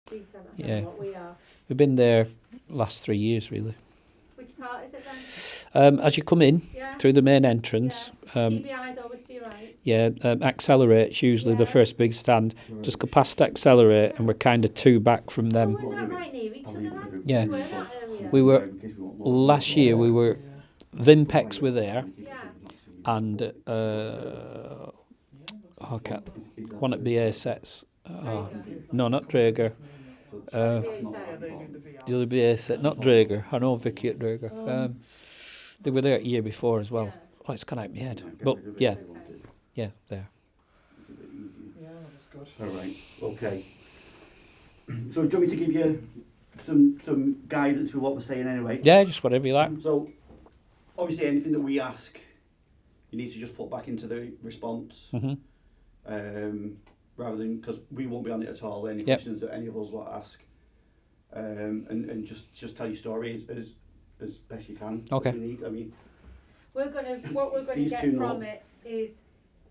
Decent, that's Yeah. what we are. We've been there last 3 years, really. Which part is it then? As you come in Yeah. through the main entrance, TBI's always to your right. yeah, Accelerate's usually the Yeah. first big stand. Just go past Accelerate, and we're kind of 2 back from Oh, them. we're not right near each other then? Yeah. We were that earlier. We were last year. We were Vimpex were there, Yeah. and one at BA sets. No, not Draeger. The other BA set, not Draeger. I know Vicky at Draeger. They were there a year before as well. Oh, it's gone out of my head. But yeah, there. Yeah, that's good. All right. Okay. So, do you want me to give you some guidance with what we're saying anyway? Yeah, just whatever you like. So, obviously, anything that we ask, you need to just put back into the response, rather than, because we won't be on it at all. Any questions that any of us want to ask, and just tell your story as best you can. Okay. If you need. I mean, what we're gonna These get two from know. it is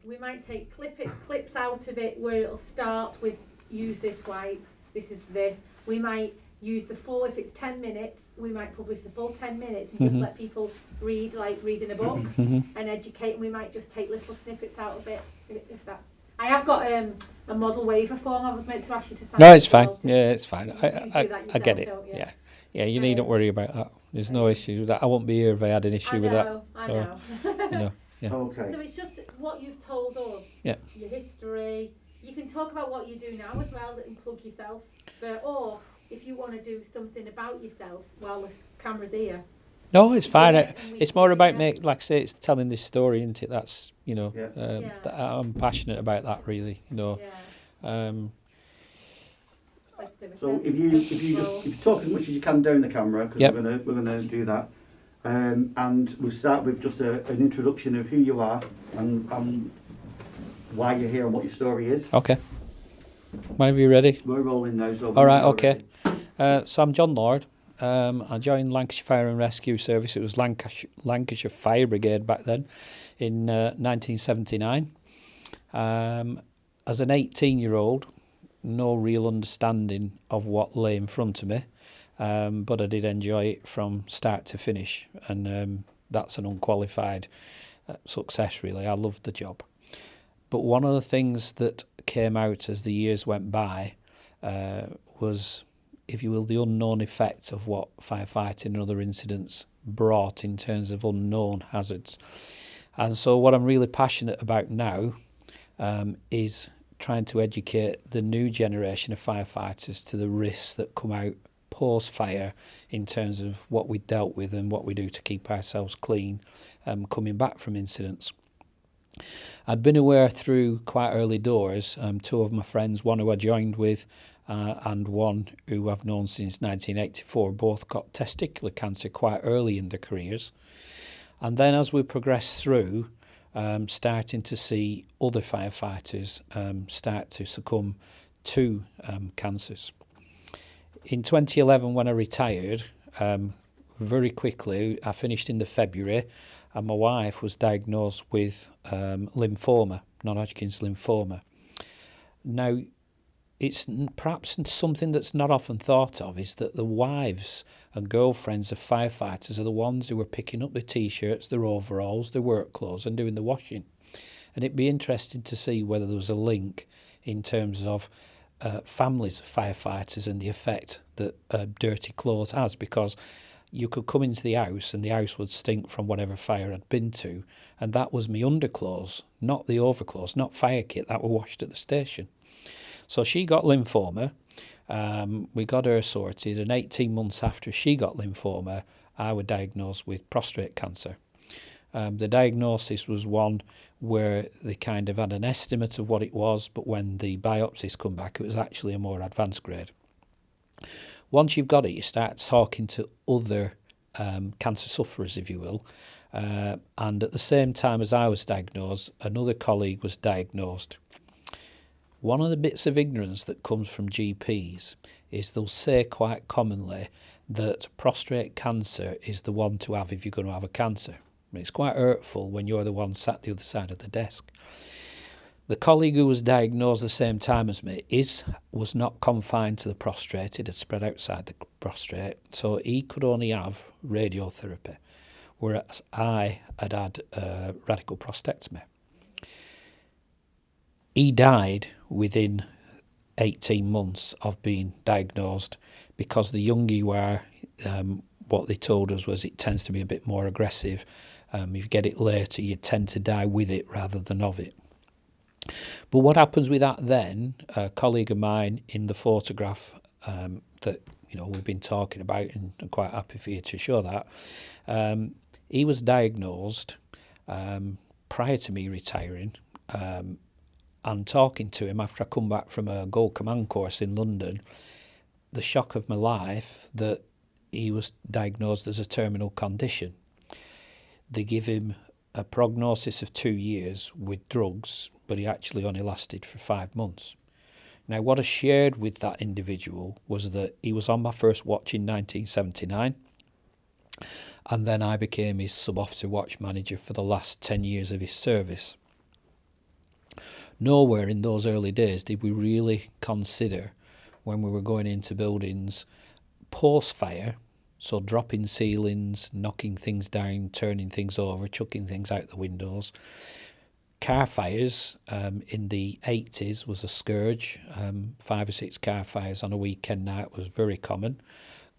we might take clips out of it where it'll start with use this wipe. This is this. We might use the full, if it's 10 minutes, we might publish the full 10 minutes and just let people read, like reading a book and educate, and we might just take little snippets out of it if that's. I have got a model waiver form I was meant to ask you to sign. No, it's fine. Yeah, it's fine. You do that I yourself, get it. don't you? Yeah. You needn't worry about that. There's no issues with that. I won't be here if I had an issue with that. I know. You know. Yeah. okay. So it's just what you've told us. Yeah. Your history. You can talk about what you do now as well and plug yourself. Or if you want to do something about yourself while the camera's here. No, it's fine. Yeah, It's more about like I say, it's telling this story, isn't it? That's Yeah. that I'm passionate about that, really. You know. Yeah. So if you talk as much as you can down the camera, because we're gonna do that, and we'll start with just an introduction of who you are and why you're here and what your story is. Okay. Whenever you're ready. We're rolling now, so. All right. Okay. So I'm John Lord. I joined Lancashire Fire and Rescue Service. It was Lancashire Fire Brigade back then, in 1979. As an 18-year-old, no real understanding of what lay in front of me, but I did enjoy it from start to finish, and that's an unqualified success, really. I loved the job. But one of the things that came out as the years went by was, if you will, the unknown effect of what firefighting and other incidents brought in terms of unknown hazards. And so what I'm really passionate about now is trying to educate the new generation of firefighters to the risks that come out post-fire in terms of what we dealt with and what we do to keep ourselves clean coming back from incidents. I'd been aware through quite early doors, 2 of my friends, one who I joined with and one who I've known since 1984, both got testicular cancer quite early in their careers. And then as we progressed through, starting to see other firefighters start to succumb to cancers. In 2011, when I retired, very quickly, I finished in the February, and my wife was diagnosed with lymphoma, non-Hodgkin's lymphoma. Now, it's perhaps something that's not often thought of, is that the wives and girlfriends of firefighters are the ones who are picking up the T-shirts, their overalls, their work clothes and doing the washing. And it'd be interesting to see whether there was a link in terms of families of firefighters and the effect that dirty clothes has, because you could come into the house and the house would stink from whatever fire I'd been to, and that was me underclothes, not the overclothes, not fire kit that were washed at the station. So she got lymphoma, we got her sorted, and 18 months after she got lymphoma, I was diagnosed with prostate cancer. The diagnosis was one where they kind of had an estimate of what it was, but when the biopsies come back, it was actually a more advanced grade. Once you've got it, you start talking to other cancer sufferers, if you will, and at the same time as I was diagnosed, another colleague was diagnosed. One of the bits of ignorance that comes from GPs is they'll say quite commonly that prostate cancer is the one to have if you're going to have a cancer. It's quite hurtful when you're the one sat the other side of the desk. The colleague who was diagnosed the same time as me was not confined to the prostrate. It had spread outside the prostrate, so he could only have radiotherapy, whereas I had had radical prostatectomy. He died within 18 months of being diagnosed because the younger you are, what they told us was it tends to be a bit more aggressive. If you get it later, you tend to die with it rather than of it. But what happens with that then, a colleague of mine in the photograph that we've been talking about, and I'm quite happy for you to show that, he was diagnosed prior to me retiring, and talking to him after I come back from a Gold Command course in London, the shock of my life that he was diagnosed as a terminal condition. They give him a prognosis of 2 years with drugs, but he actually only lasted for 5 months. Now, what I shared with that individual was that he was on my first watch in 1979, and then I became his sub-officer watch manager for the last 10 years of his service. Nowhere in those early days did we really consider, when we were going into buildings post-fire, so dropping ceilings, knocking things down, turning things over, chucking things out the windows. Car fires in the 80s was a scourge. 5 or 6 car fires on a weekend night was very common.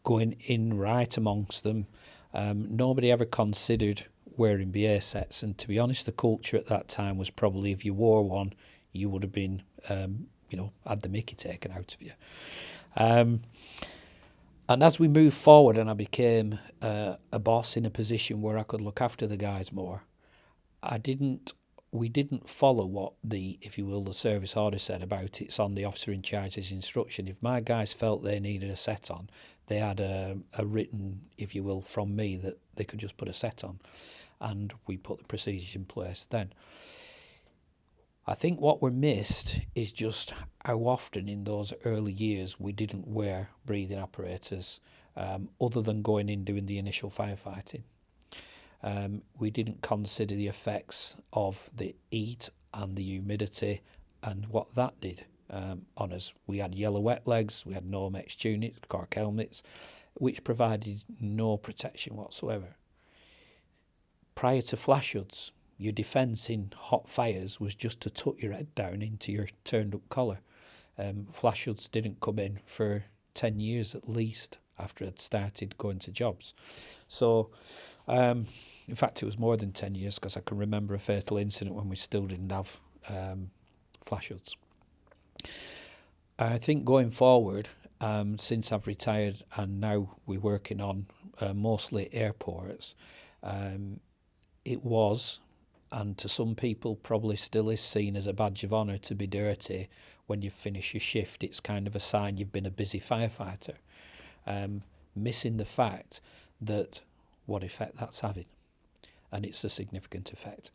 Going in right amongst them, nobody ever considered wearing BA sets, and to be honest, the culture at that time was probably if you wore one, you would have been, had the mickey taken out of you. And as we moved forward and I became a boss in a position where I could look after the guys more, we didn't follow what the service order said about it's on the officer in charge's instruction. If my guys felt they needed a set on, they had a written, from me that they could just put a set on, and we put the procedures in place then. I think what we missed is just how often in those early years we didn't wear breathing apparatus other than going in doing the initial firefighting. We didn't consider the effects of the heat and the humidity and what that did on us. We had yellow wet legs, we had Nomex tunics, cork helmets, which provided no protection whatsoever. Prior to flash hoods, your defence in hot fires was just to tuck your head down into your turned up collar. Flash hoods didn't come in for 10 years at least after I'd started going to jobs. So, in fact, it was more than 10 years because I can remember a fatal incident when we still didn't have flash hoods. I think going forward, since I've retired and now we're working on mostly airports, it was, and to some people probably still is, seen as a badge of honour to be dirty when you finish your shift. It's kind of a sign you've been a busy firefighter, missing the fact that what effect that's having, and it's a significant effect.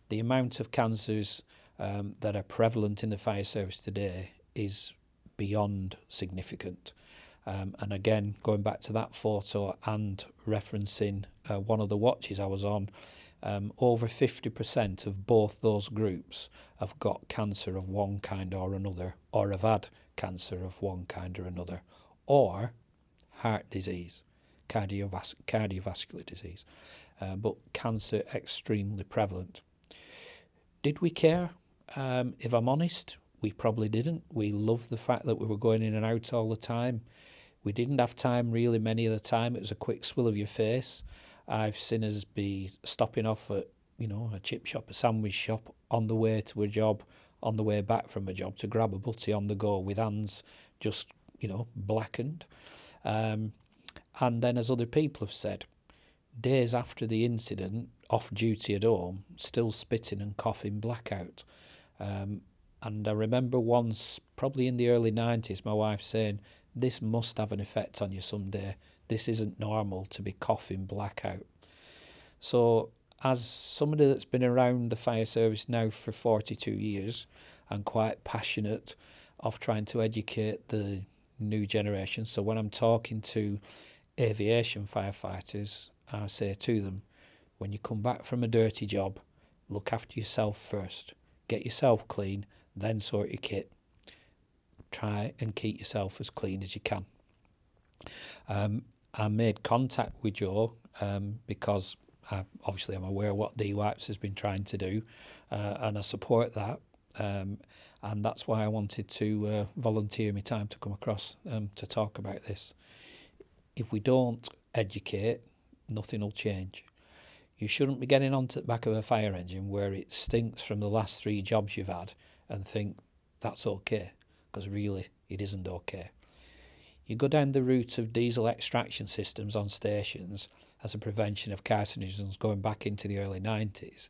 The amount of cancers that are prevalent in the fire service today is beyond significant. And again, going back to that photo and referencing one of the watches I was on, over 50% of both those groups have got cancer of one kind or another, or have had cancer of one kind or another, or heart disease, cardiovascular disease, but cancer extremely prevalent. Did we care? If I'm honest, we probably didn't. We loved the fact that we were going in and out all the time. We didn't have time really many of the time. It was a quick swill of your face. I've seen us be stopping off at, a chip shop, a sandwich shop, on the way to a job, on the way back from a job, to grab a butty on the go with hands just, blackened. And then, as other people have said, days after the incident, off duty at home, still spitting and coughing blackout. And I remember once, probably in the early 90s, my wife saying, this must have an effect on you someday. This isn't normal to be coughing blackout. So as somebody that's been around the fire service now for 42 years and quite passionate of trying to educate the new generation, so when I'm talking to aviation firefighters, I say to them, when you come back from a dirty job, look after yourself first. get yourself clean, then sort your kit. Try and keep yourself as clean as you can. I made contact with Joe because obviously I'm aware what DeWipes has been trying to do, and I support that. And that's why I wanted to volunteer my time to come across to talk about this. If we don't educate, nothing will change. You shouldn't be getting onto the back of a fire engine where it stinks from the last 3 jobs you've had and think that's okay, because really it isn't okay. You go down the route of diesel extraction systems on stations as a prevention of carcinogens going back into the early 90s,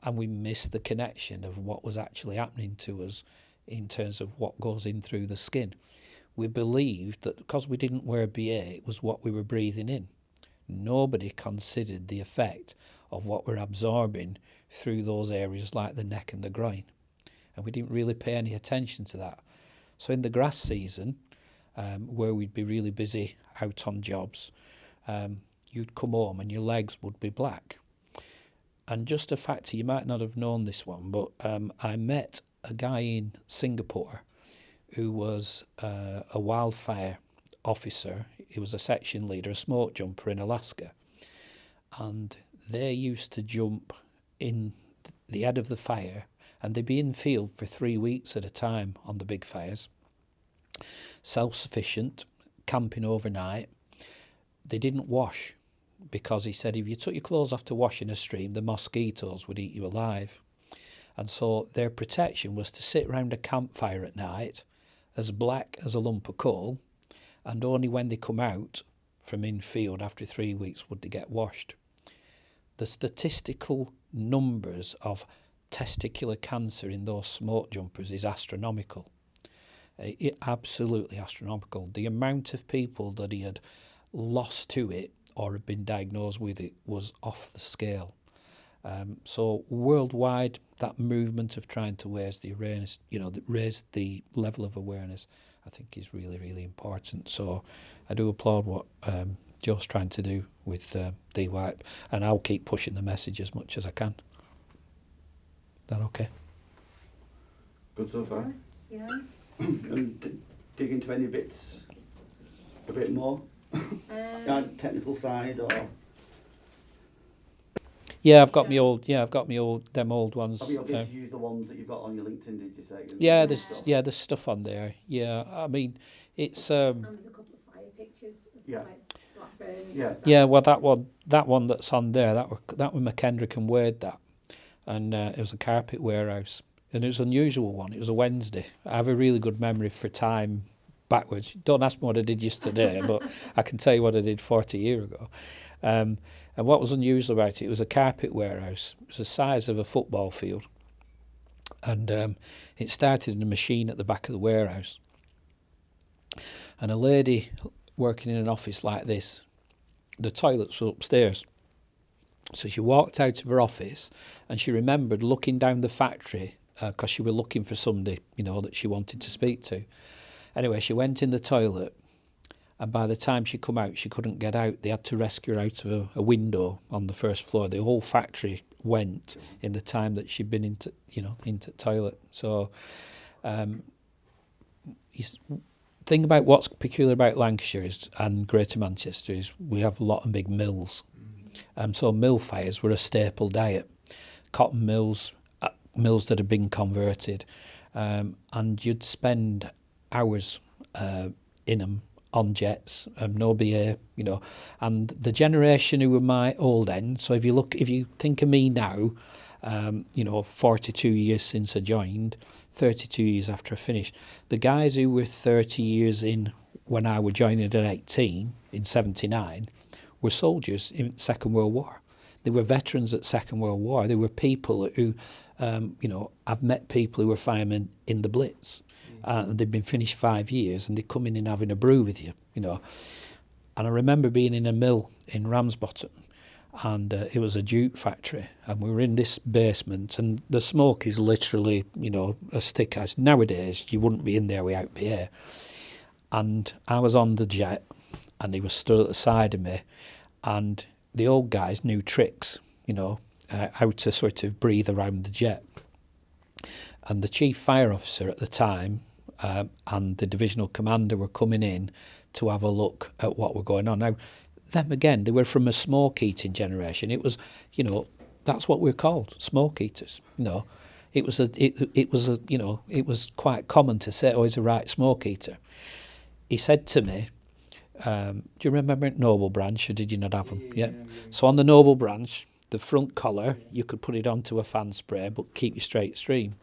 and we miss the connection of what was actually happening to us in terms of what goes in through the skin. We believed that because we didn't wear BA, it was what we were breathing in. Nobody considered the effect of what we're absorbing through those areas like the neck and the groin. And we didn't really pay any attention to that. So in the grass season, where we'd be really busy out on jobs, you'd come home and your legs would be black. And just a fact, you might not have known this one, but I met a guy in Singapore who was a wildfire officer. He was a section leader, a smoke jumper in Alaska. And they used to jump in the head of the fire, and they'd be in field for 3 weeks at a time on the big fires. Self-sufficient, camping overnight. They didn't wash, because he said if you took your clothes off to wash in a stream, the mosquitoes would eat you alive. And so their protection was to sit round a campfire at night, as black as a lump of coal, and only when they come out from in field after 3 weeks would they get washed. The statistical numbers of testicular cancer in those smoke jumpers is astronomical. Absolutely astronomical. The amount of people that he had lost to it or had been diagnosed with it was off the scale. So worldwide, that movement of trying to raise the awareness, raise the level of awareness, I think is really, really important. So I do applaud what Joe's trying to do with DeWipe, and I'll keep pushing the message as much as I can. Is that okay? Good so far. Yeah. And dig into any bits a bit more? Technical side or? Yeah, I've got me old. Yeah, I've got me them old ones. Have you got to use the ones that you've got on your LinkedIn? Did you say? Yeah, there's stuff on there. Yeah, I mean, it's. And there's a couple of fire pictures. Yeah. Like Blackburn. Yeah. Yeah, well, that one that's on there, that were McKendrick and Wade, that, and it was a carpet warehouse, and it was an unusual one. It was a Wednesday. I have a really good memory for time backwards. Don't ask me what I did yesterday, but I can tell you what I did 40 years ago. And what was unusual about it was a carpet warehouse. It was the size of a football field. And it started in a machine at the back of the warehouse. And a lady working in an office like this, the toilets were upstairs. So she walked out of her office and she remembered looking down the factory because she was looking for somebody, that she wanted to speak to. Anyway, she went in the toilet. And by the time she come out, she couldn't get out. They had to rescue her out of a window on the first floor. The whole factory went in the time that she'd been into the toilet. So, thing about what's peculiar about Lancashire and Greater Manchester is we have a lot of big mills. So mill fires were a staple diet. Cotton mills, mills that had been converted, and you'd spend hours in them. On jets, no BA, and the generation who were my old end. So if you think of me now, 42 years since I joined, 32 years after I finished, the guys who were 30 years in when I was joining at 18 in 79 were soldiers in Second World War. They were veterans at Second World War. They were people who, I've met people who were firemen in the Blitz. And they'd been finished 5 years, and they'd come in and having a brew with you, And I remember being in a mill in Ramsbottom, and it was a jute factory, and we were in this basement, and the smoke is literally, as thick as nowadays. You wouldn't be in there without BA. And I was on the jet, and he was stood at the side of me, and the old guys knew tricks, how to sort of breathe around the jet. and the chief fire officer at the time and the divisional commander were coming in to have a look at what were going on. Now, them again, they were from a smoke eating generation. It was, you know, that's what we're called, smoke eaters. You know, it was you know, it was quite common to say, oh, he's a right smoke eater. He said to me, do you remember Noble Branch, or did you not have them? Yeah. So on the Noble Branch, the front collar, you could put it onto a fan spray, but keep your straight stream.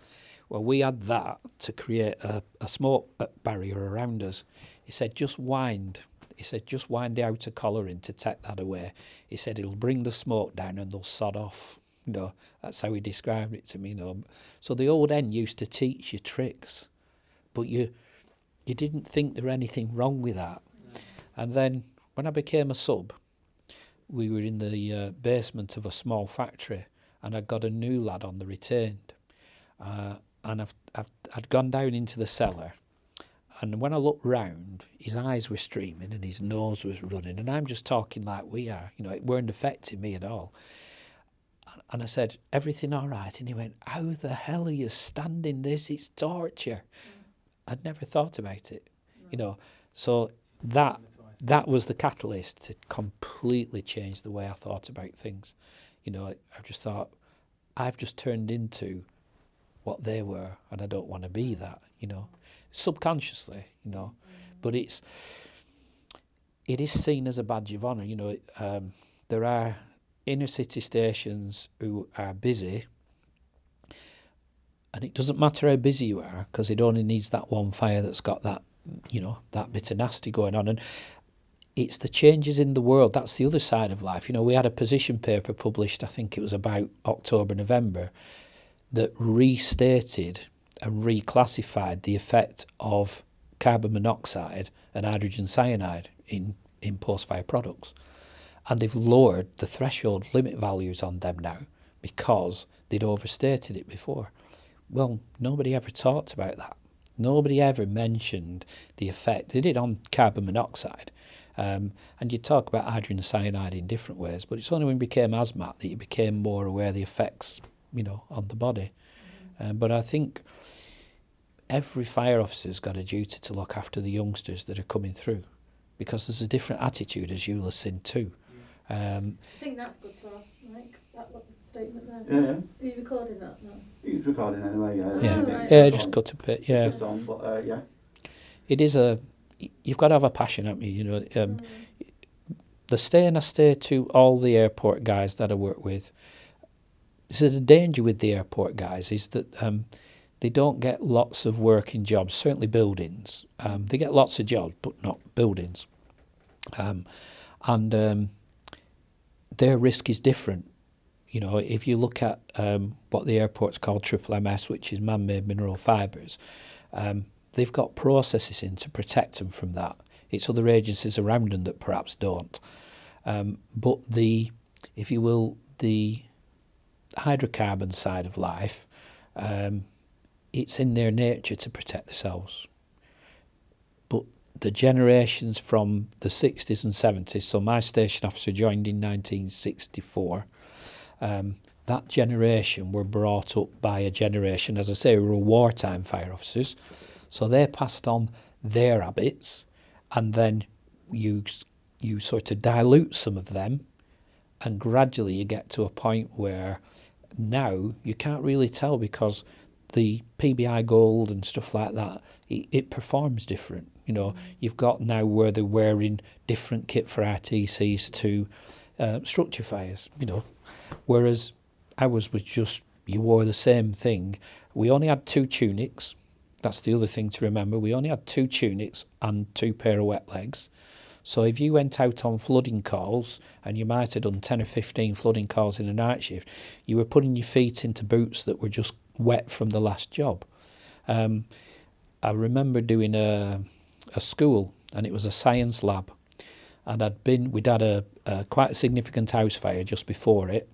Well, we had that to create a smoke barrier around us. He said, just wind the outer collar in to take that away. He said, it'll bring the smoke down and they'll sod off. You know, that's how he described it to me. You know, so the old N used to teach you tricks, but you didn't think there was anything wrong with that. No. And then when I became a sub, we were in the basement of a small factory, and I got a new lad on the retained, and I'd gone down into the cellar, and when I looked round, his eyes were streaming and his nose was running, and I'm just talking like we are, you know, it weren't affecting me at all. And I said, everything all right? And he went, how the hell are you standing this? It's torture. I'd never thought about it, you know. So that was the catalyst to completely change the way I thought about things. You know, I just thought, I've just turned into what they were, and I don't want to be that, you know, subconsciously, you know. But it is seen as a badge of honour, you know. There are inner city stations who are busy, and it doesn't matter how busy you are, because it only needs that one fire that's got that, you know, that bit of nasty going on. And it's the changes in the world. That's the other side of life. You know, we had a position paper published, I think it was about October, November, that restated and reclassified the effect of carbon monoxide and hydrogen cyanide in post-fire products. And they've lowered the threshold limit values on them now because they'd overstated it before. Well, nobody ever talked about that. Nobody ever mentioned the effect. They did on carbon monoxide. And you talk about hydrogen cyanide in different ways, but it's only when you became asthma that you became more aware of the effects, you know, on the body. But I think every fire officer's got a duty to look after the youngsters that are coming through, because there's a different attitude, as you'll have seen too. I think that's good to have, Mike, that statement there. Yeah. Are you recording that now? He's recording anyway, yeah. Yeah, right. yeah, just cut a bit, yeah. It's just on, but yeah. It is you've got to have a passion, haven't you? You know, the saying I say to all the airport guys that I work with, so the danger with the airport guys is that they don't get lots of working jobs, certainly buildings. They get lots of jobs, but not buildings. And their risk is different. You know, if you look at what the airport's called triple MS, which is man-made mineral fibres, they've got processes in to protect them from that. It's other agencies around them that perhaps don't. But if you will, the hydrocarbon side of life, it's in their nature to protect themselves. But the generations from the 60s and 70s, so my station officer joined in 1964, that generation were brought up by a generation, as I say, who were wartime fire officers. So they passed on their habits, and then you sort of dilute some of them, and gradually you get to a point where now you can't really tell, because the PBI Gold and stuff like that, it performs different. You know, you've got now where they're wearing different kit for RTCs to structure fires, you know, whereas ours was just, you wore the same thing. We only had 2 tunics. That's the other thing to remember. We only had 2 tunics and 2 pair of wet legs. So if you went out on flooding calls, and you might have done 10 or 15 flooding calls in a night shift, you were putting your feet into boots that were just wet from the last job. I remember doing a school, and it was a science lab, and we'd had a quite a significant house fire just before it,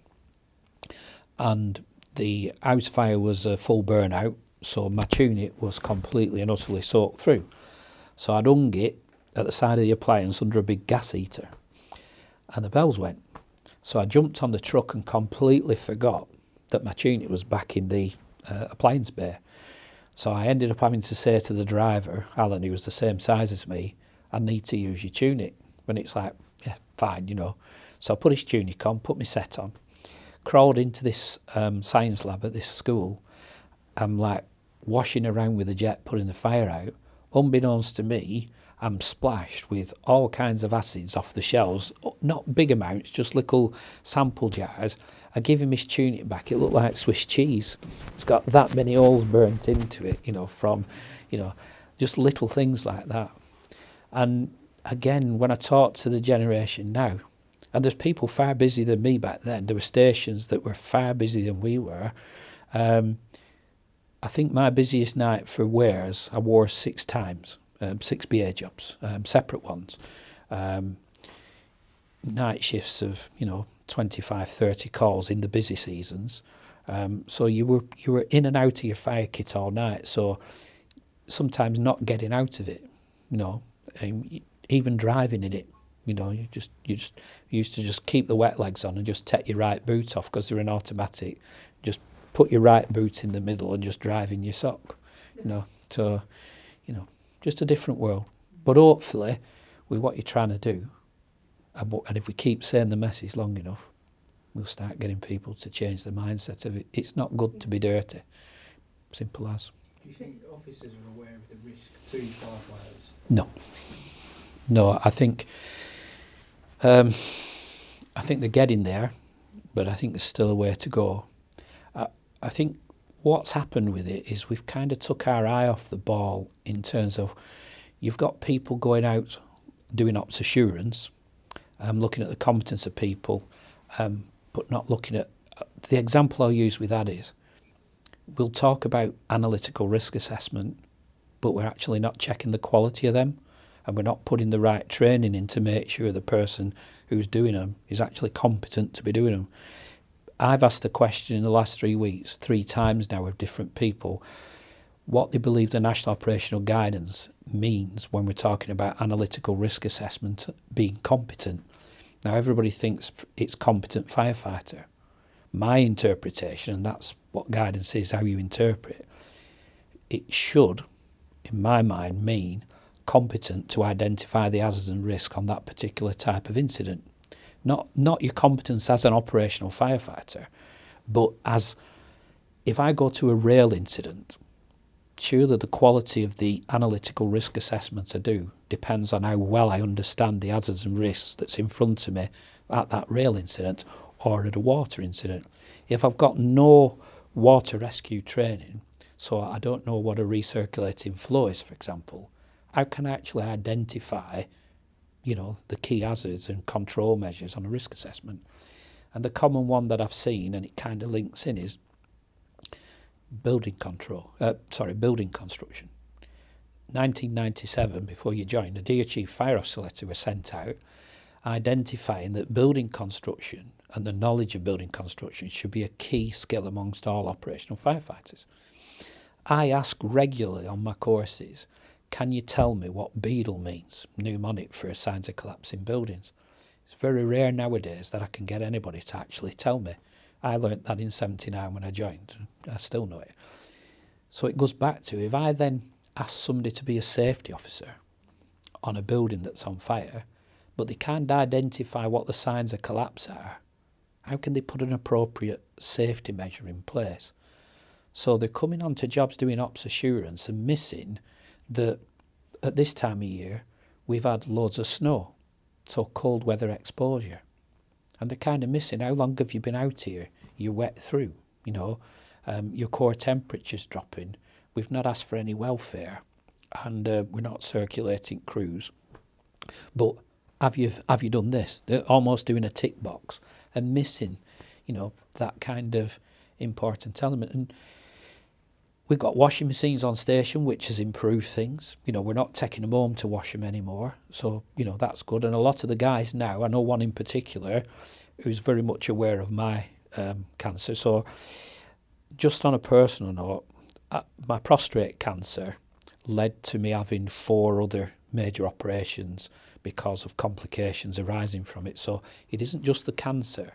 and the house fire was a full burnout, so my tunic was completely and utterly soaked through. So I'd hung it at the side of the appliance under a big gas heater, and the bells went. So I jumped on the truck and completely forgot that my tunic was back in the appliance bay. So I ended up having to say to the driver, Alan, who was the same size as me, I need to use your tunic. And it's like, yeah, fine, you know. So I put his tunic on, put my set on, crawled into this science lab at this school. I'm like washing around with a jet, putting the fire out. Unbeknownst to me, I'm splashed with all kinds of acids off the shelves, not big amounts, just little sample jars. I give him his tunic back, it looked like Swiss cheese. It's got that many holes burnt into it, you know, from, you know, just little things like that. And again, when I talk to the generation now, and there's people far busier than me back then, there were stations that were far busier than we were. I think my busiest night for wares, I wore 6 times. 6 BA jobs, separate ones, night shifts of 25, 30 calls in the busy seasons. So you were in and out of your fire kit all night. So sometimes not getting out of it, even driving in it, you used to just keep the wet legs on and just take your right boot off because they're an automatic. Just put your right boot in the middle and just drive in your sock, So, just a different world. But hopefully, with what you're trying to do, and if we keep saying the message long enough, we'll start getting people to change the mindset of it. It's not good to be dirty. Simple as. Do you think officers are aware of the risk to firefighters? No, I think they're getting there, but I think there's still a way to go. I think what's happened with it is we've kind of took our eye off the ball in terms of you've got people going out doing ops assurance, looking at the competence of people, but not looking at... The example I'll use with that is we'll talk about analytical risk assessment, but we're actually not checking the quality of them, and we're not putting the right training in to make sure the person who's doing them is actually competent to be doing them. I've asked the question in the last 3 weeks, 3 times now of different people, what they believe the National Operational Guidance means when we're talking about analytical risk assessment being competent. Now, everybody thinks it's competent firefighter. My interpretation, and that's what guidance is, how you interpret, it should, in my mind, mean competent to identify the hazards and risk on that particular type of incident. Not your competence as an operational firefighter, but as if I go to a rail incident, surely the quality of the analytical risk assessment I do depends on how well I understand the hazards and risks that's in front of me at that rail incident or at a water incident. If I've got no water rescue training, so I don't know what a recirculating flow is, for example, how can I actually identify the key hazards and control measures on a risk assessment? And the common one that I've seen, and it kind of links in, is building construction. 1997, before you joined, a Dear Chief Fire Officer letter was sent out identifying that building construction and the knowledge of building construction should be a key skill amongst all operational firefighters. I ask regularly on my courses, can you tell me what BEADLE means, mnemonic for signs of collapsing buildings? It's very rare nowadays that I can get anybody to actually tell me. I learnt that in 79 when I joined. I still know it. So it goes back to, if I then ask somebody to be a safety officer on a building that's on fire, but they can't identify what the signs of collapse are, how can they put an appropriate safety measure in place? So they're coming on to jobs doing ops assurance and missing that at this time of year we've had loads of snow, so cold weather exposure, and they're kind of missing how long have you been out here, you're wet through, your core temperature's dropping, we've not asked for any welfare, and we're not circulating crews, but have you done this? They're almost doing a tick box and missing that kind of important element. And we've got washing machines on station, which has improved things. We're not taking them home to wash them anymore. So, that's good. And a lot of the guys now, I know one in particular, who's very much aware of my cancer. So just on a personal note, my prostate cancer led to me having 4 other major operations because of complications arising from it. So it isn't just the cancer,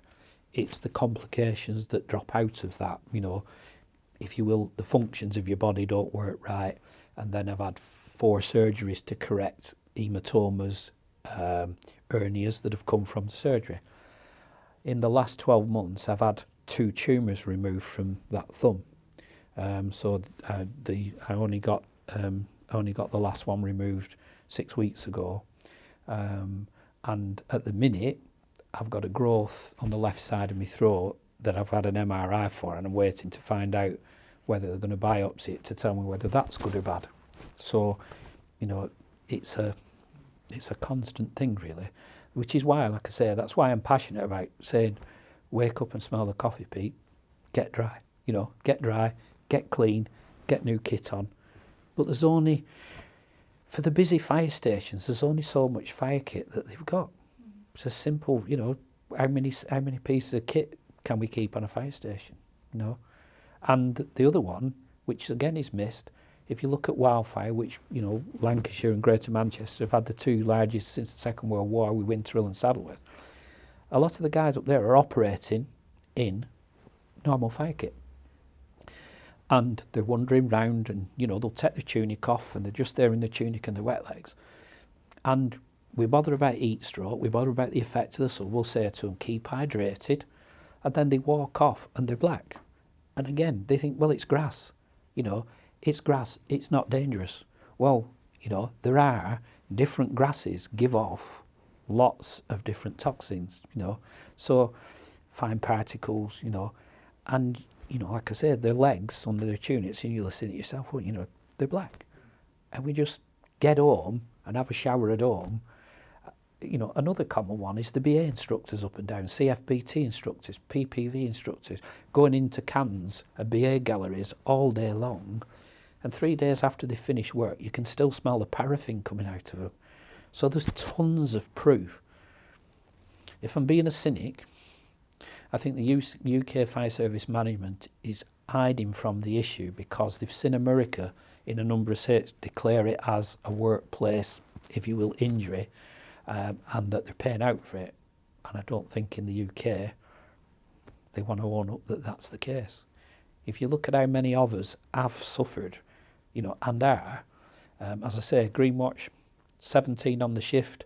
it's the complications that drop out of that, if you will, the functions of your body don't work right. And then I've had 4 surgeries to correct hematomas, hernias that have come from the surgery. In the last 12 months, I've had 2 tumours removed from that thumb. I only got the last one removed 6 weeks ago, and at the minute I've got a growth on the left side of my throat that I've had an MRI for, and I'm waiting to find out whether they're going to biopsy it to tell me whether that's good or bad. So, you know, it's a constant thing really, which is why, like I say, that's why I'm passionate about saying, wake up and smell the coffee, Pete, get dry, you know, get dry, get clean, get new kit on. But there's only, for the busy fire stations, there's only so much fire kit that they've got. It's a simple, you know, how many pieces of kit can we keep on a fire station, you know? And the other one, which again is missed, if you look at wildfire, which, you know, Lancashire and Greater Manchester have had the 2 largest since the Second World War with Winterhill and Saddleworth, a lot of the guys up there are operating in normal fire kit. And they're wandering round and, you know, they'll take the tunic off and they're just there in the tunic and the wet legs. And we bother about heat stroke, we bother about the effect of the sun, we'll say to them, keep hydrated, and then they walk off and they're black. And again, they think, well, it's grass, you know, it's grass, it's not dangerous. Well, you know, there are different grasses give off lots of different toxins, you know, so fine particles, you know, and, you know, like I said, their legs under their tunics, and you'll see it yourself, well, you know, they're black. And we just get home and have a shower at home. You know, another common one is the BA instructors up and down, CFBT instructors, PPV instructors, going into cans and BA galleries all day long. And 3 days after they finish work, you can still smell the paraffin coming out of them. So there's tons of proof. If I'm being a cynic, I think the UK Fire Service management is hiding from the issue because they've seen America in a number of states declare it as a workplace, if you will, injury, and that they're paying out for it. And I don't think in the UK they want to own up that that's the case. If you look at how many of us have suffered, you know, and are, as I say, Greenwatch, 17 on the shift.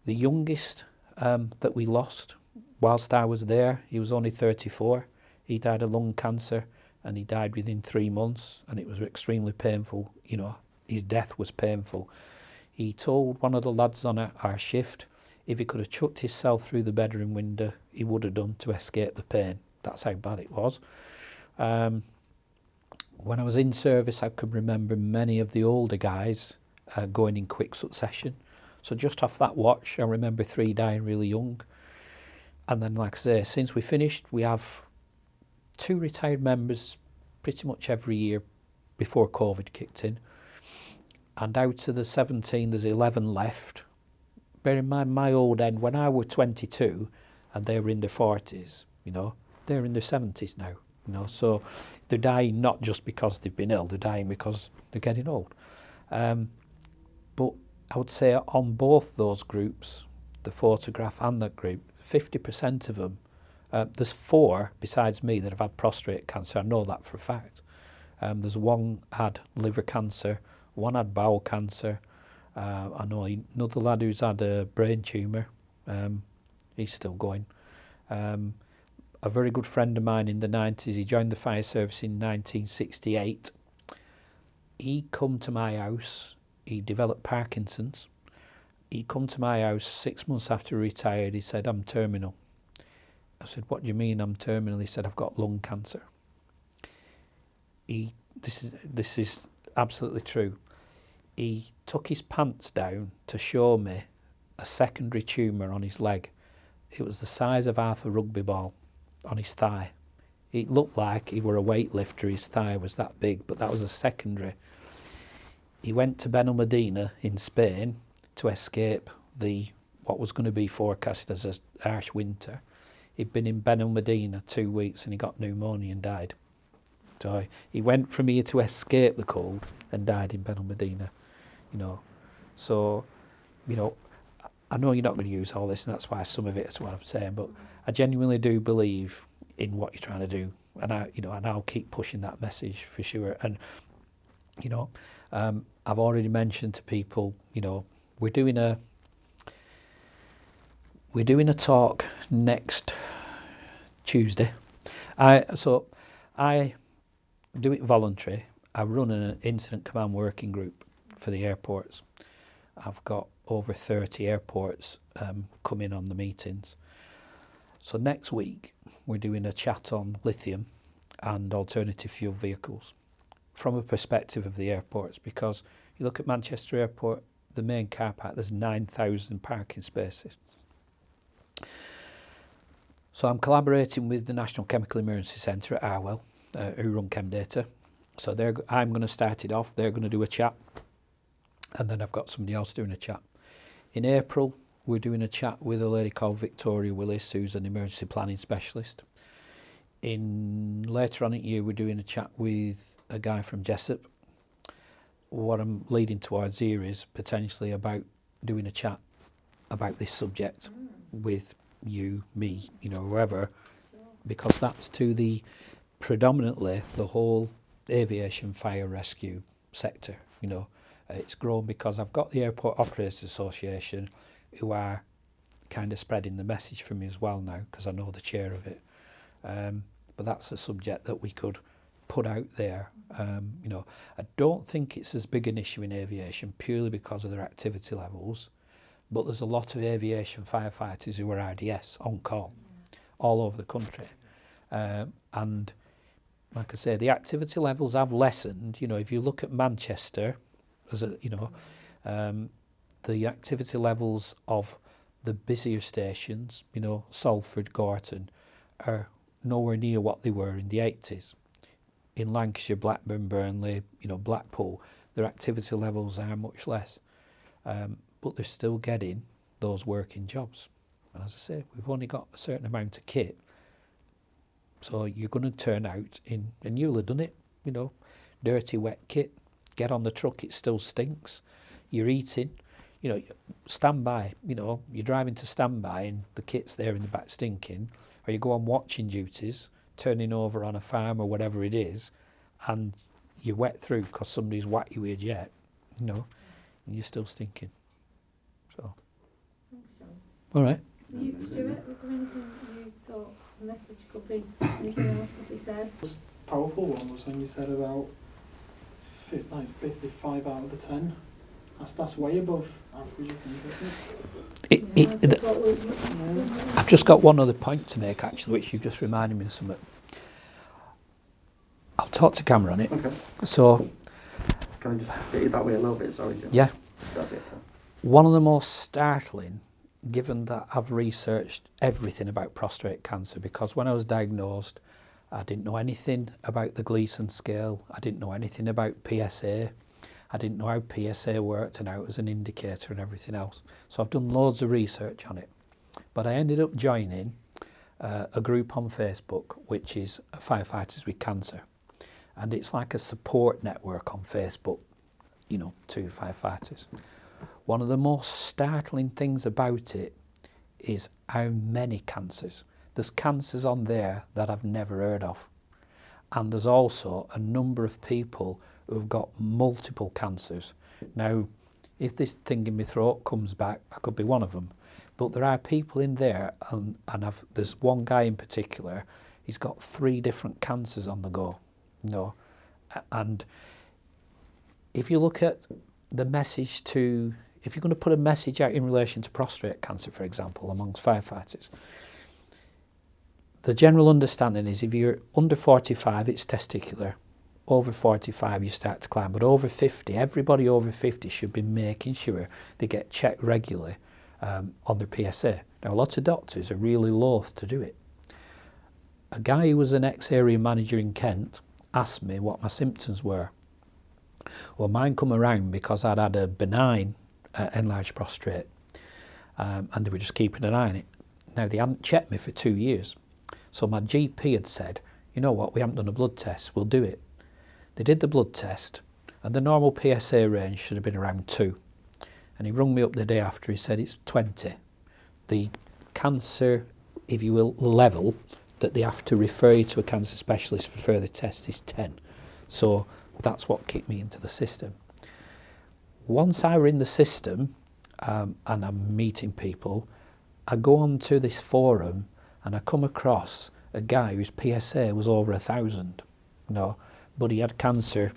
The youngest that we lost whilst I was there, he was only 34. He died of lung cancer and he died within 3 months, and it was extremely painful. You know, his death was painful. He told one of the lads on our shift, if he could have chucked himself through the bedroom window, he would have done to escape the pain. That's how bad it was. When I was in service, I could remember many of the older guys going in quick succession. So just off that watch, I remember 3 dying really young. And then, like I say, since we finished, we have 2 retired members pretty much every year before COVID kicked in. And out of the 17, there's 11 left. Bear in mind, my old end, when I was 22 and they were in their 40s, you know, they're in their 70s now, you know, so they're dying not just because they've been ill, they're dying because they're getting old. But I would say on both those groups, the photograph and that group, 50% of them, there's 4 besides me that have had prostate cancer. I know that for a fact. There's one had liver cancer, one had bowel cancer. I know another lad who's had a brain tumour. He's still going. A very good friend of mine in the 90s, he joined the fire service in 1968. He come to my house, he developed Parkinson's. He come to my house 6 months after he retired. He said, I'm terminal. I said, what do you mean I'm terminal? He said, I've got lung cancer. This is absolutely true. He took his pants down to show me a secondary tumour on his leg. It was the size of half a rugby ball on his thigh. It looked like he were a weightlifter, his thigh was that big, but that was a secondary. He went to Benalmádena in Spain to escape what was going to be forecasted as a harsh winter. He'd been in Benalmádena 2 weeks and he got pneumonia and died. So he went from here to escape the cold and died in Benalmádena, you know. So, you know, I know you're not going to use all this, and that's why some of it is what I'm saying, but I genuinely do believe in what you're trying to do. and I'll keep pushing that message for sure. And I've already mentioned to people, we're doing a talk next Tuesday. I do it voluntary. I run an incident command working group for the airports. I've got over 30 airports come in on the meetings. So next week we're doing a chat on lithium and alternative fuel vehicles from a perspective of the airports, because you look at Manchester Airport, the main car park, there's 9,000 parking spaces. So I'm collaborating with the National Chemical Emergency Centre at Arwell, who run ChemData. So I'm going to start it off, they're going to do a chat, and then I've got somebody else doing a chat. In April, we're doing a chat with a lady called Victoria Willis, who's an emergency planning specialist. Later on in the year, we're doing a chat with a guy from Jessup. What I'm leading towards here is potentially about doing a chat about this subject with you, me, whoever, because that's to the predominantly the whole aviation fire rescue sector. It's grown because I've got the Airport Operators Association who are kind of spreading the message for me as well now, because I know the chair of it. But that's a subject that we could put out there. I don't think it's as big an issue in aviation purely because of their activity levels, but there's a lot of aviation firefighters who are RDS on call all over the country. And like I say, the activity levels have lessened. If you look at Manchester, the activity levels of the busier stations, Salford, Gorton, are nowhere near what they were in the 80s. In Lancashire, Blackburn, Burnley, Blackpool, their activity levels are much less. But they're still getting those working jobs. And as I say, we've only got a certain amount of kit. So you're going to turn out and you'll have done it, dirty, wet kit. Get on the truck, it still stinks. You're eating, standby, you're driving to standby and the kit's there in the back stinking. Or you go on watching duties, turning over on a farm or whatever it is, and you're wet through because somebody's whacked you with a jet, and you're still stinking. So. Thanks, John. All right. You, Stuart, was there anything you thought the message could be, anything else could be said? The most powerful one was when you said about basically 5 out of the 10. That's way above average, isn't it? I've just got one other point to make, actually, which you've just reminded me of something. I'll talk to camera on it. Okay. So, can I just get you that way a little bit? Sorry, Jim. Yeah. That's it. One of the most startling, given that I've researched everything about prostate cancer, because when I was diagnosed, I didn't know anything about the Gleason scale. I didn't know anything about PSA. I didn't know how PSA worked and how it was an indicator and everything else. So I've done loads of research on it. But I ended up joining a group on Facebook, which is Firefighters with Cancer. And it's like a support network on Facebook, to firefighters. One of the most startling things about it is how many cancers. There's cancers on there that I've never heard of. And there's also a number of people who've got multiple cancers. Now, if this thing in my throat comes back, I could be one of them. But there are people in there, and there's one guy in particular, he's got 3 different cancers on the go. And if you look at the message if you're going to put a message out in relation to prostate cancer, for example, amongst firefighters, the general understanding is if you're under 45, it's testicular. Over 45, you start to climb. But over 50, everybody over 50 should be making sure they get checked regularly on their PSA. Now, lots of doctors are really loath to do it. A guy who was an ex-area manager in Kent asked me what my symptoms were. Well, mine come around because I'd had a benign enlarged prostate, and they were just keeping an eye on it. Now, they hadn't checked me for 2 years. So my GP had said, you know what, we haven't done a blood test, we'll do it. They did the blood test, and the normal PSA range should have been around 2. And he rung me up the day after, he said it's 20. The cancer, if you will, level that they have to refer you to a cancer specialist for further tests is 10. So that's what kicked me into the system. Once I were in the system and I'm meeting people, I go on to this forum and I come across a guy whose PSA was over 1,000, but he had cancer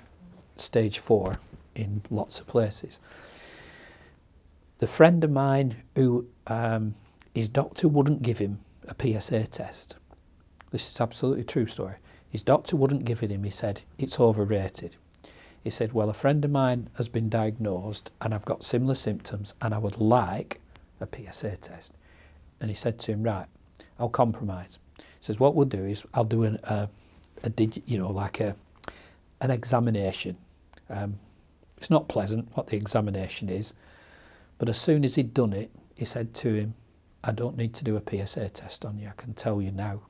stage 4 in lots of places. The friend of mine who his doctor wouldn't give him a PSA test. This is absolutely true story. His doctor wouldn't give it him. He said, it's overrated. He said, well, a friend of mine has been diagnosed and I've got similar symptoms and I would like a PSA test. And he said to him, right, I'll compromise. He says, what we'll do is I'll do an examination. It's not pleasant what the examination is, but as soon as he'd done it, he said to him, I don't need to do a PSA test on you. I can tell you now,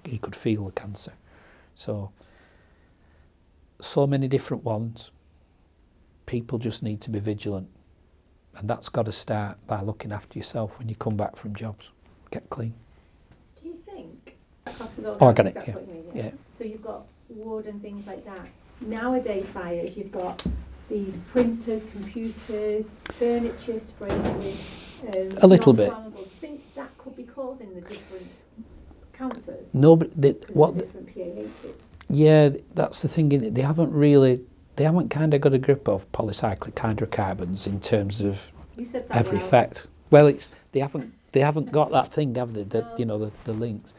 he could feel the cancer. So many different ones. People just need to be vigilant. And that's got to start by looking after yourself when you come back from jobs. Get clean. Do you think cost is all organic? That's Yeah. what you mean, Yeah. So you've got wood and things like that. Nowadays fires, you've got these printers, computers, furniture sprayed with A little bit. non-flammable. Do you think that could be causing the different cancers? No, but The different PAHs? yeah, that's the thing. They haven't kind of got a grip of polycyclic hydrocarbons in terms of You said that every well. effect. Well, they haven't got that thing, have they? The links.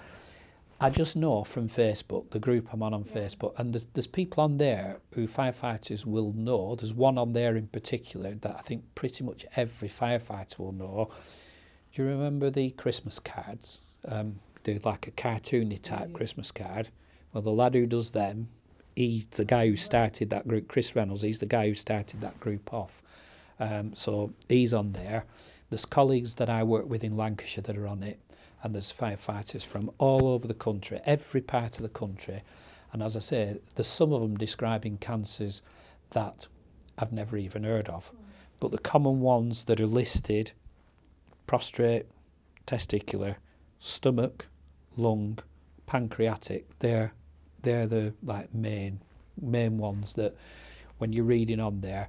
I just know from Facebook, the group I'm on Facebook, and there's people on there who firefighters will know. There's one on there in particular that I think pretty much every firefighter will know. Do you remember the Christmas cards? They're like a cartoony type Christmas card. Well, the lad who does them, he's the guy who started that group, Chris Reynolds, he's the guy who started that group off. So he's on there. There's colleagues that I work with in Lancashire that are on it, and there's firefighters from all over the country, every part of the country. And as I say, there's some of them describing cancers that I've never even heard of. But the common ones that are listed, prostate, testicular, stomach, lung, pancreatic, they're the main ones that when you're reading on there,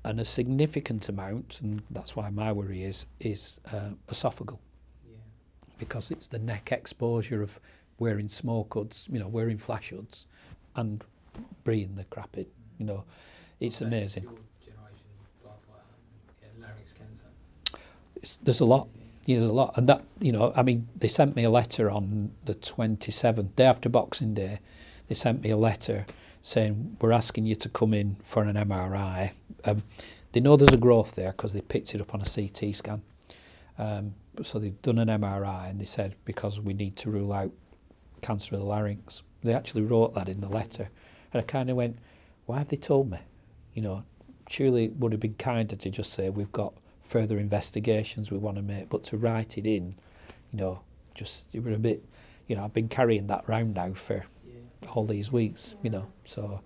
and a significant amount, and that's why my worry is esophageal. Yeah. Because it's the neck exposure of wearing smoke hoods, wearing flash hoods and breathing the crap in, it's amazing. Your generation, larynx cancer. There's a lot. Yeah, there's a lot. And that, they sent me a letter on the 27th, day after Boxing Day. They sent me a letter saying, we're asking you to come in for an MRI. They know there's a growth there because they picked it up on a CT scan. So they've done an MRI and they said, because we need to rule out cancer of the larynx. They actually wrote that in the letter. And I kind of went, why have they told me? Surely it would have been kinder to just say, we've got further investigations we want to make, but to write it in, just it was a bit, I've been carrying that round now for all these weeks, so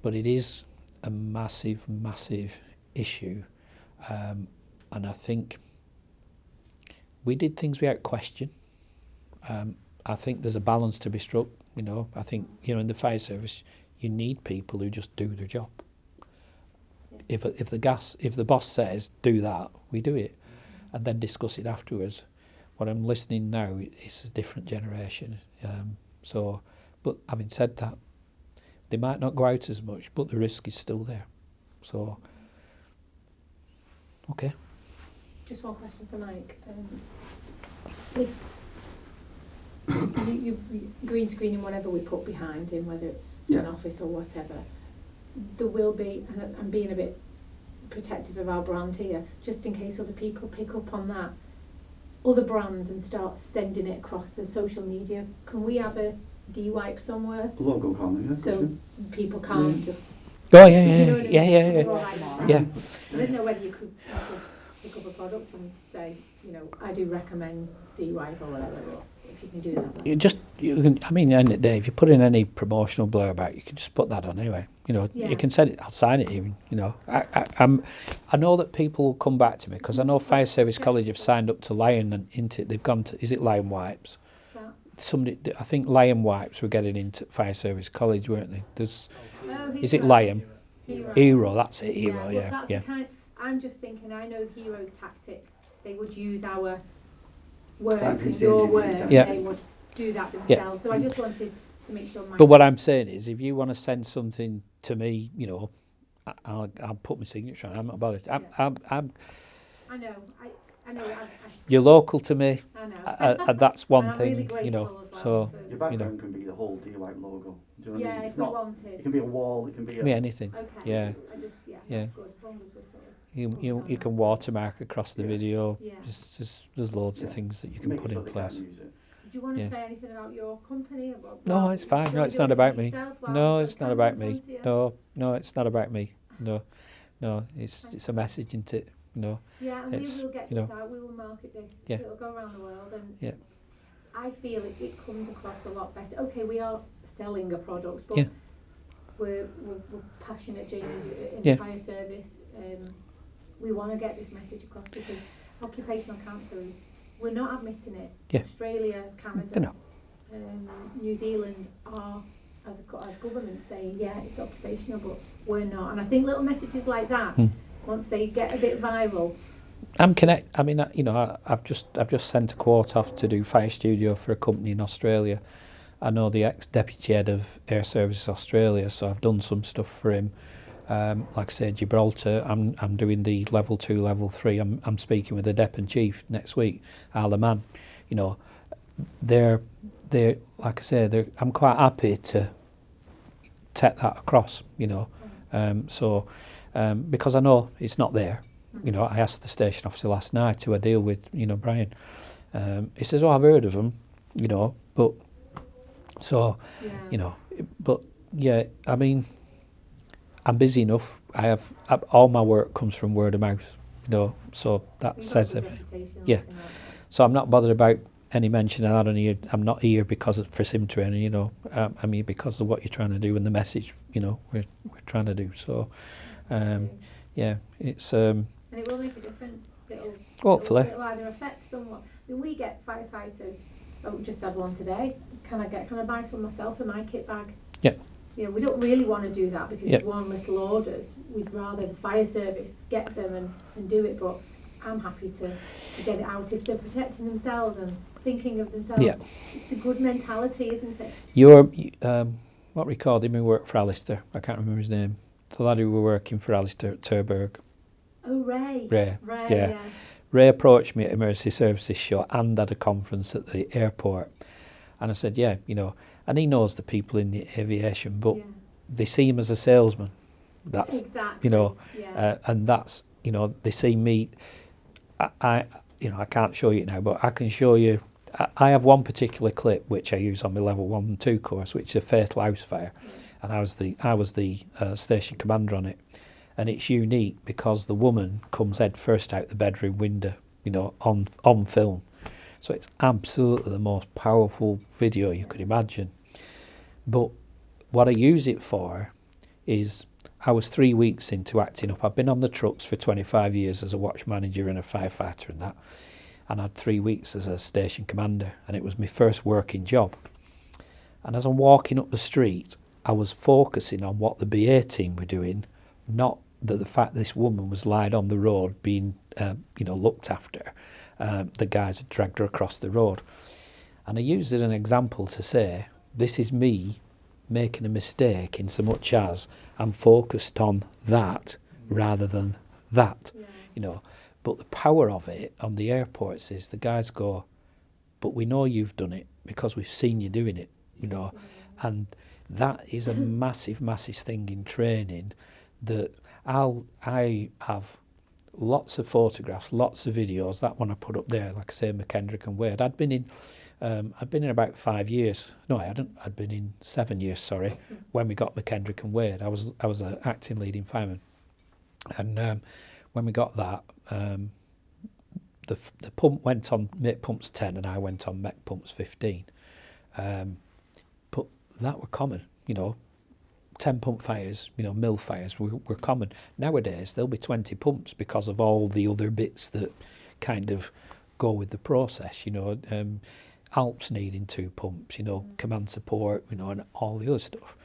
but it is a massive issue, and I think we did things without question. I think there's a balance to be struck, I think, in the fire service, you need people who just do their job. If the boss says do that, we do it, and then discuss it afterwards. What I'm listening now is a different generation. But having said that, they might not go out as much, but the risk is still there. So, okay. Just one question for Mike. If you green screening whatever we put behind him, whether it's an office or whatever, there will be, and I'm being a bit protective of our brand here, just in case other people pick up on that, other brands, and start sending it across the social media. Can we have a DeWipe somewhere? Logo comment, yeah. So people can't just... Oh, You know what I mean? yeah. I didn't know whether you could pick up a product and say, I do recommend DeWipe or whatever, or if you can do that. You can, at the end of the day, if you put in any promotional blurb out, you can just put that on anyway. You know, Yeah. you can send it. I'll sign it even. You know, I know that people will come back to me because I know Fire Service College have signed up to Lion and into. They've gone to. Is it Lion Wipes? So, Somebody, I think Lion Wipes were getting into Fire Service College, weren't they? There's. oh, Is it Hero. Lion? Hero. Hero. That's it. Hero. Well, Yeah. that's Yeah. the kind. I'm just thinking. I know Hero's tactics. They would use our work Tactics and your engineering, work. yeah. They would do that Yeah. themselves. So I just wanted to make sure. But what I'm saying is, if you want to send something to me, you know, I'll put my signature on. I'm not bothered. I'm I know. I know. you're local to me, I know. and that's one And I'm thing, really you grateful know. as well So for- Your background can be the whole DeWipe logo. Do you know what I yeah, mean? if It's we not. wanted. It can be a wall. It can be a. me anything. Okay. Yeah. I just Yeah. that's good. As long as we're sort of. You can watermark across the Yeah. video. Yeah. Just there's loads of Yeah. things that you can Make put it so in they can't place. use it. Did you want to Yeah. say anything about your company? About No, it's fine. No, it's not about me. No, it's not about me. No, it's not about me. No, it's a message, isn't it? No. Yeah, and we It's, will get you this know. out. We will market this. Yeah. It'll go around the world, and Yeah. I feel it comes across a lot better. Okay, we are selling a product, but Yeah. we're passionate James in Yeah. the fire service. We want to get this message across because occupational cancer is, we're not admitting it. Yeah. Australia, Canada, They're not. New Zealand are, as governments saying, yeah, it's occupational, but we're not. And I think little messages like that, once they get a bit viral, I'm connect. I mean, you know, I've just sent a quote off to do fire studio for a company in Australia. I know the ex-deputy head of Air Services Australia, so I've done some stuff for him. Like I said, Gibraltar, I'm doing the level 2, level 3. I'm speaking with the Dep and Chief next week, Alaman. You know, they're like I say, I'm quite happy to take that across. You know, because I know it's not there. You know, I asked the station officer last night who I deal with, you know, Brian. He says, "Oh, I've heard of them," you know, but so, yeah. you know, but yeah, I mean, I'm busy enough. All my work comes from word of mouth, you know, so that You've got a says good everything. reputation Yeah. looking at it. So I'm not bothered about any mention of that on here. I'm not here because for sim training, you know. I'm here because of what you're trying to do and the message, you know, we're trying to do. So, yeah, it's And it will make a difference. It'll hopefully. It'll either affect someone. I mean, we get firefighters. Oh, just had one today. Can I buy some myself in my kit bag? Yeah. You know, we don't really want to do that because Yeah. it's one little orders. We'd rather the fire service get them and do it. But I'm happy to get it out if they're protecting themselves and thinking of themselves. Yeah. It's a good mentality, isn't it? What we called him who worked for Alistair, I can't remember his name. The lad who were working for Alistair at Turberg. Oh, Ray. Ray, Ray, yeah. yeah. Ray approached me at Emergency Services Show and at a conference at the airport. And I said, yeah, you know, and he knows the people in the aviation, but Yeah. they see him as a salesman. That's, Exactly. you know, Yeah. and that's, you know, they see me. I can't show you it now, but I can show you. I have one particular clip which I use on my level 1 and 2 course, which is a fatal house fire, and I was the station commander on it, and it's unique because the woman comes head first out the bedroom window, you know, on film, so it's absolutely the most powerful video you could imagine. But what I use it for is I was 3 weeks into acting up. I've been on the trucks for 25 years as a watch manager and a firefighter and that. And I had 3 weeks as a station commander, and it was my first working job. And as I'm walking up the street, I was focusing on what the BA team were doing, not that the fact this woman was lying on the road being, looked after. The guys had dragged her across the road. And I used it as an example to say, this is me making a mistake in so much as I'm focused on that rather than that, Yeah. you know. But the power of it on the airports is the guys go, but we know you've done it because we've seen you doing it, you know. And that is a massive, massive thing in training that I have lots of photographs, lots of videos. That one I put up there, like I say, McKendrick and Wade. I'd been in about 5 years. No, I hadn't. I'd been in 7 years, sorry, when we got McKendrick and Wade. I was an acting leading fireman. And when we got that, the pump went on Mech Pumps 10 and I went on Mech Pumps 15. But that were common, you know. 10 pump fires, mill fires were common. Nowadays there'll be 20 pumps because of all the other bits that kind of go with the process. Alps needing 2 pumps, command support, and all the other stuff.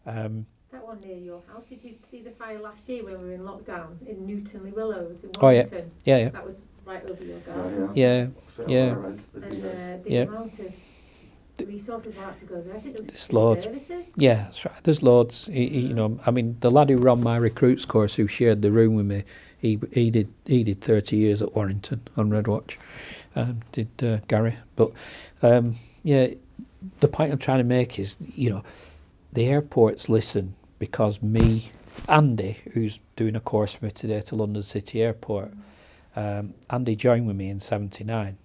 That one near your house, did you see the fire last year when we were in lockdown in Newtonley Willows in Oh, yeah. Warrington? Yeah. That was right over your garden. Yeah. Straight Yeah. on our ends, the- And the Yeah. amount of resources were had to go there. I think there was There's loads. services. Yeah, that's right. There's loads. The lad who ran my recruits course, who shared the room with me, he did 30 years at Warrington on Red Watch. Did Gary? But the point I'm trying to make is, the airports listen because Andy, who's doing a course with me today to London City Airport, Andy joined with me in '79.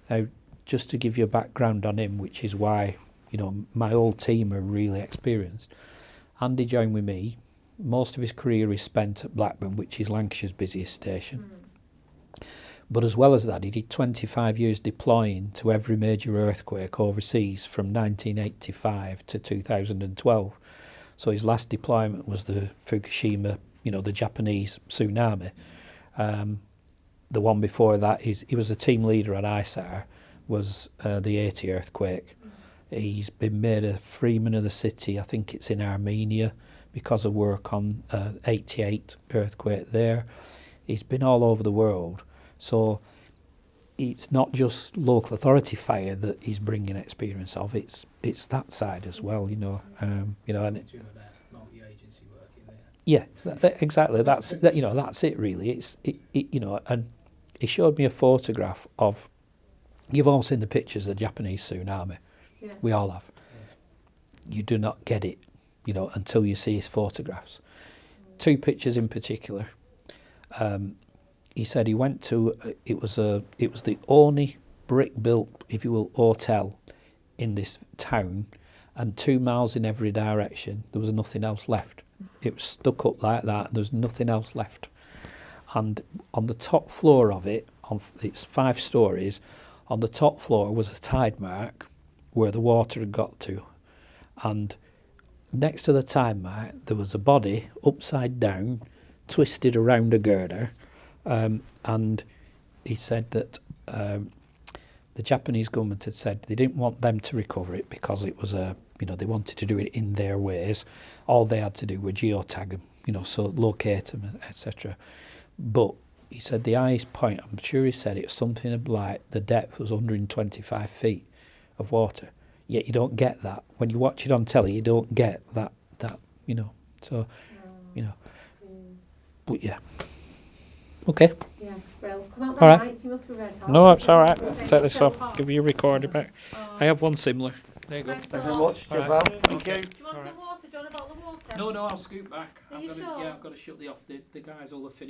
Now, just to give you a background on him, which is why, my whole team are really experienced. Andy joined with me. Most of his career is spent at Blackburn, which is Lancashire's busiest station. But as well as that, he did 25 years deploying to every major earthquake overseas from 1985 to 2012. So his last deployment was the Fukushima, the Japanese tsunami. The one before that, he was a team leader at ISAR, was the 80 earthquake. He's been made a Freeman of the City, I think it's in Armenia, because of work on 88 earthquake there. He's been all over the world. So it's not just local authority fire that he's bringing experience of. It's that side as well, and Talking about multi-agency work in there. yeah, exactly. That's it really. And he showed me a photograph of. You've all seen the pictures of the Japanese tsunami. Yeah. We all have. You do not get it, until you see his photographs. 2 pictures in particular. He said he went to it was the only brick built, if you will, hotel in this town, and 2 miles in every direction there was nothing else left. It was stuck up like that. There was nothing else left, and on the top floor of it, it's 5 stories. On the top floor was a tide mark where the water had got to, and next to the tide mark there was a body upside down, twisted around a girder. And he said that the Japanese government had said they didn't want them to recover it because it was they wanted to do it in their ways. All they had to do were geotag them, so locate them, etc. But he said the highest point, I'm sure he said it's something like the depth was 125 feet of water. Yet you don't get that. When you watch it on telly, you don't get that, so, but yeah. Okay. Yeah, well, come out All the right. nights, you must be red hot. No, it's all right. Okay, Take this so off. hot. Give you a recorder back. I have one similar. There you go. Thanks a Thank you very lot. much. All right. Well, thank Okay. you. Do you want All right. some water? Do you want a bottle of water? No, I'll scoot back. Are you sure? Yeah, I've got to shut the guys all are finished.